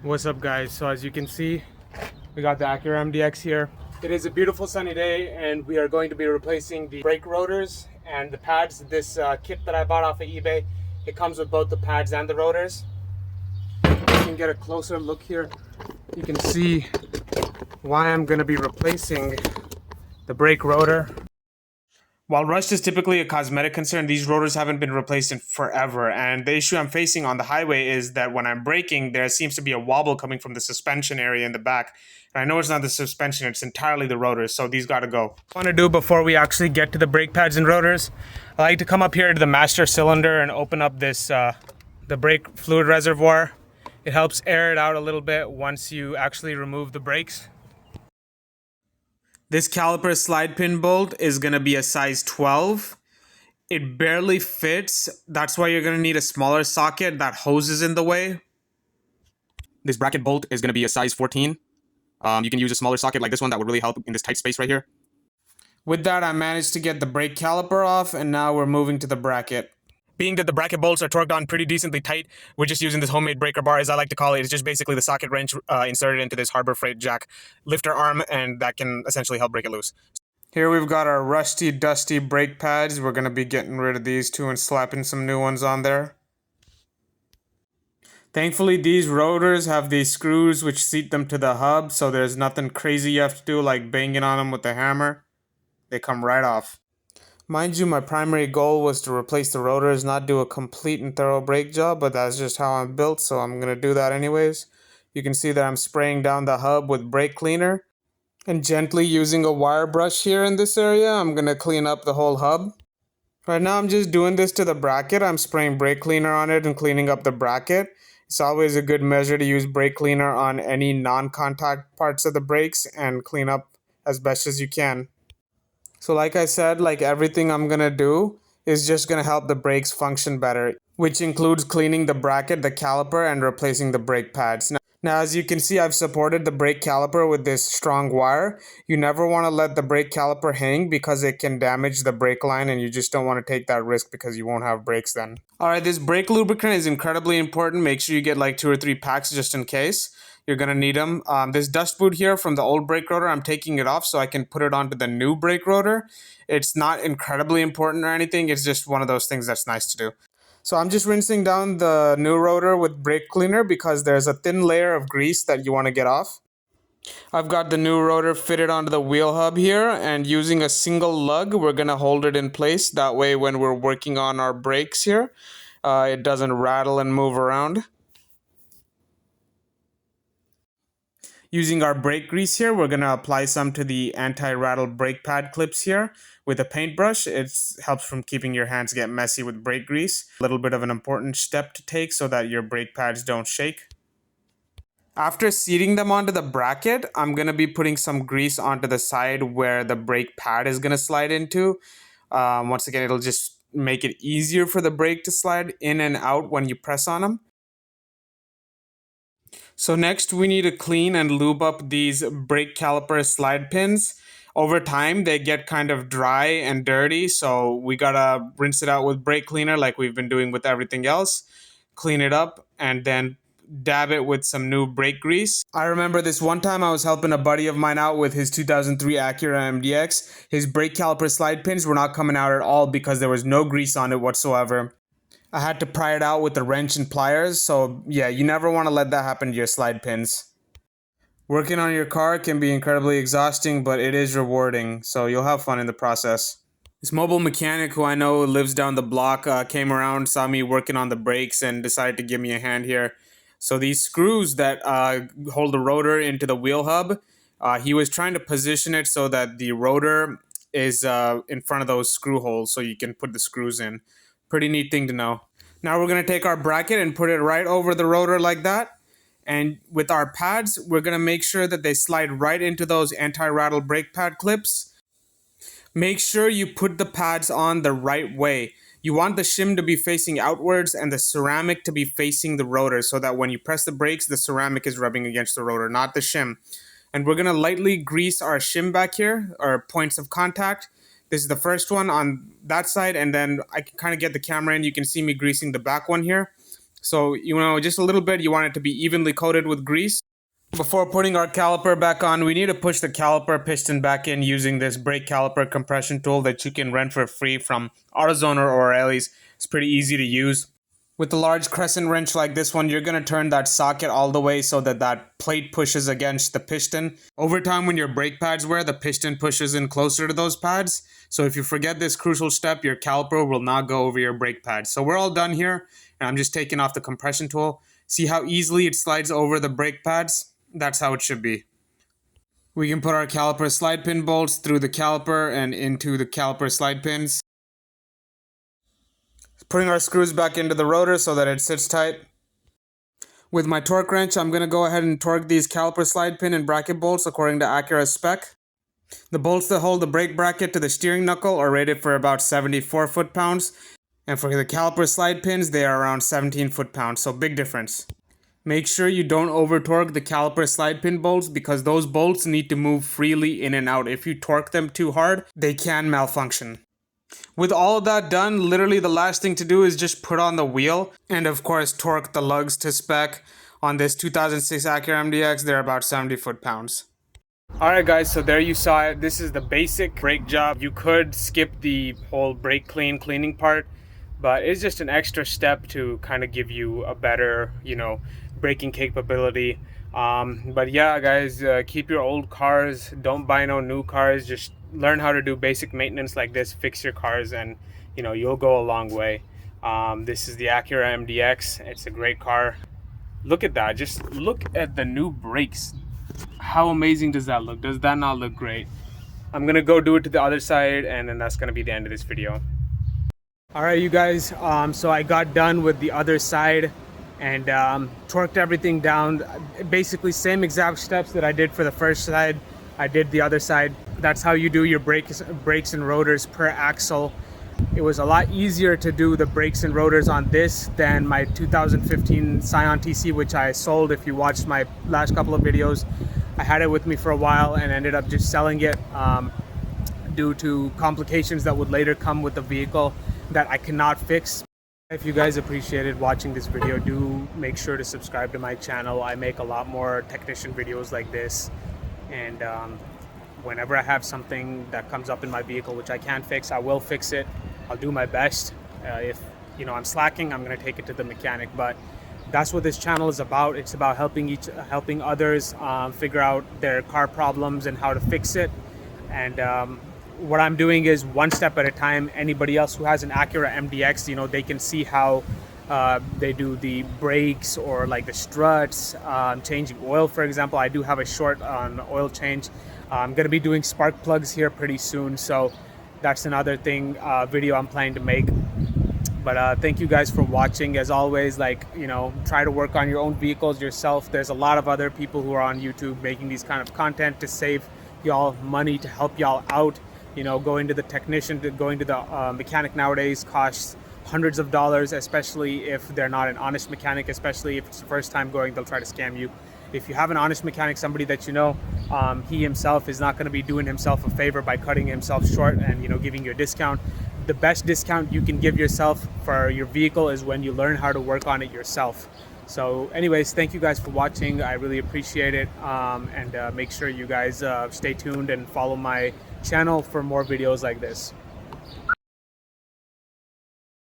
What's up, guys? So as you can see, we got the Acura MDX here. It is a beautiful sunny day and we are going to be replacing the brake rotors and the pads. This kit that I bought off of eBay, it comes with both the pads and the rotors. You can get a closer look here. You can see why I'm going to be replacing the brake rotor. While rust is typically a cosmetic concern, these rotors haven't been replaced in forever. And the issue I'm facing on the highway is that when I'm braking, there seems to be a wobble coming from the suspension area in the back. And I know it's not the suspension, it's entirely the rotors, so these gotta go. What I want to do before we actually get to the brake pads and rotors, I like to come up here to the master cylinder and open up this, the brake fluid reservoir. It helps air it out a little bit once you actually remove the brakes. This caliper slide pin bolt is going to be a size 12. It barely fits. That's why you're going to need a smaller socket. That hose is in the way. This bracket bolt is going to be a size 14. You can use a smaller socket like this one. That would really help in this tight space right here. With that, I managed to get the brake caliper off, and now we're moving to the bracket. Being that the bracket bolts are torqued on pretty decently tight, we're just using this homemade breaker bar, as I like to call it. It's just basically the socket wrench inserted into this Harbor Freight jack lifter arm, and that can essentially help break it loose. Here we've got our rusty, dusty brake pads. We're going to be getting rid of these two and slapping some new ones on there. Thankfully, these rotors have these screws which seat them to the hub, so there's nothing crazy you have to do like banging on them with a hammer. They come right off. Mind you, my primary goal was to replace the rotors, not do a complete and thorough brake job, but that's just how I'm built, so I'm going to do that anyways. You can see that I'm spraying down the hub with brake cleaner, and gently using a wire brush here in this area, I'm going to clean up the whole hub. Right now I'm just doing this to the bracket. I'm spraying brake cleaner on it and cleaning up the bracket. It's always a good measure to use brake cleaner on any non-contact parts of the brakes and clean up as best as you can. So like I said, like everything I'm going to do is just going to help the brakes function better, which includes cleaning the bracket, the caliper, and replacing the brake pads. Now, as you can see, I've supported the brake caliper with this strong wire. You never want to let the brake caliper hang because it can damage the brake line, and you just don't want to take that risk because you won't have brakes then. Alright, this brake lubricant is incredibly important. Make sure you get like 2 or 3 packs just in case. You're going to need them. This dust boot here from the old brake rotor, I'm taking it off so I can put it onto the new brake rotor. It's not incredibly important or anything. It's just one of those things that's nice to do. So I'm just rinsing down the new rotor with brake cleaner because there's a thin layer of grease that you want to get off. I've got the new rotor fitted onto the wheel hub here, and using a single lug, we're going to hold it in place. That way when we're working on our brakes here, it doesn't rattle and move around. Using our brake grease here, we're going to apply some to the anti-rattle brake pad clips here with a paintbrush. It helps from keeping your hands get messy with brake grease. A little bit of an important step to take so that your brake pads don't shake. After seating them onto the bracket, I'm going to be putting some grease onto the side where the brake pad is going to slide into. Once again, it'll just make it easier for the brake to slide in and out when you press on them. So next we need to clean and lube up these brake caliper slide pins. Over time they get kind of dry and dirty, so we gotta rinse it out with brake cleaner like we've been doing with everything else. Clean it up and then dab it with some new brake grease. I remember this one time I was helping a buddy of mine out with his 2003 Acura MDX. His brake caliper slide pins were not coming out at all because there was no grease on it whatsoever. I had to pry it out with the wrench and pliers, so yeah, you never want to let that happen to your slide pins. Working on your car can be incredibly exhausting, but it is rewarding, so you'll have fun in the process. This mobile mechanic who I know lives down the block came around, saw me working on the brakes, and decided to give me a hand here. So these screws that hold the rotor into the wheel hub, he was trying to position it so that the rotor is in front of those screw holes so you can put the screws in. Pretty neat thing to know. Now we're going to take our bracket and put it right over the rotor like that. And with our pads, we're going to make sure that they slide right into those anti-rattle brake pad clips. Make sure you put the pads on the right way. You want the shim to be facing outwards and the ceramic to be facing the rotor so that when you press the brakes, the ceramic is rubbing against the rotor, not the shim. And we're going to lightly grease our shim back here, our points of contact. This is the first one on that side, and then I can kind of get the camera in. You can see me greasing the back one here. So, just a little bit, you want it to be evenly coated with grease. Before putting our caliper back on, we need to push the caliper piston back in using this brake caliper compression tool that you can rent for free from AutoZone or O'Reilly's. It's pretty easy to use. With the large crescent wrench like this one, you're going to turn that socket all the way so that that plate pushes against the piston. Over time, when your brake pads wear, the piston pushes in closer to those pads. So if you forget this crucial step, your caliper will not go over your brake pads. So we're all done here, and I'm just taking off the compression tool. See how easily it slides over the brake pads? That's how it should be. We can put our caliper slide pin bolts through the caliper and into the caliper slide pins. Putting our screws back into the rotor so that it sits tight. With my torque wrench, I'm going to go ahead and torque these caliper slide pin and bracket bolts according to Acura's spec. The bolts that hold the brake bracket to the steering knuckle are rated for about 74 foot-pounds, and for the caliper slide pins, they are around 17 foot-pounds, so big difference. Make sure you don't over-torque the caliper slide pin bolts because those bolts need to move freely in and out. If you torque them too hard, they can malfunction. With all of that done, literally the last thing to do is just put on the wheel and of course torque the lugs to spec. On this 2006 Acura MDX, they're about 70 foot-pounds. Alright guys, so there you saw it. This is the basic brake job. You could skip the whole brake cleaning part, but it's just an extra step to kind of give you a better, braking capability. But yeah guys, keep your old cars, don't buy no new cars, just learn how to do basic maintenance like this, fix your cars, and you'll go a long way. This is the Acura MDX. It's a great car. Look at that, just look at the new brakes. How amazing does that look? Does that not look great? I'm gonna go do it to the other side, and then that's gonna be the end of this video. All right, you guys, so I got done with the other side and torqued everything down. Basically same exact steps that I did for the first side, I did the other side. That's how you do your brakes and rotors per axle. It was a lot easier to do the brakes and rotors on this than my 2015 Scion TC, which I sold. If you watched my last couple of videos, I had it with me for a while and ended up just selling it due to complications that would later come with the vehicle that I cannot fix. If you guys appreciated watching this video, do make sure to subscribe to my channel. I make a lot more technician videos like this, and whenever I have something that comes up in my vehicle which I can't fix, I will fix it. I'll do my best. If I'm slacking, I'm going to take it to the mechanic. But that's what this channel is about. It's about helping others figure out their car problems and how to fix it. And what I'm doing is one step at a time. Anybody else who has an Acura MDX, they can see how they do the brakes or like the struts, changing oil, for example. I do have a short on oil change. I'm going to be doing spark plugs here pretty soon, so that's another thing video I'm planning to make. But thank you guys for watching. As always, try to work on your own vehicles yourself. There's a lot of other people who are on YouTube making these kind of content to save y'all money, to help y'all out. Going to the technician, going to the mechanic nowadays costs hundreds of dollars, especially if they're not an honest mechanic. Especially if it's the first time going, they'll try to scam you. If you have an honest mechanic, somebody that he himself is not going to be doing himself a favor by cutting himself short and giving you a discount. The best discount you can give yourself for your vehicle is when you learn how to work on it yourself. So anyways, thank you guys for watching. I really appreciate it, and make sure you guys stay tuned and follow my channel for more videos like this.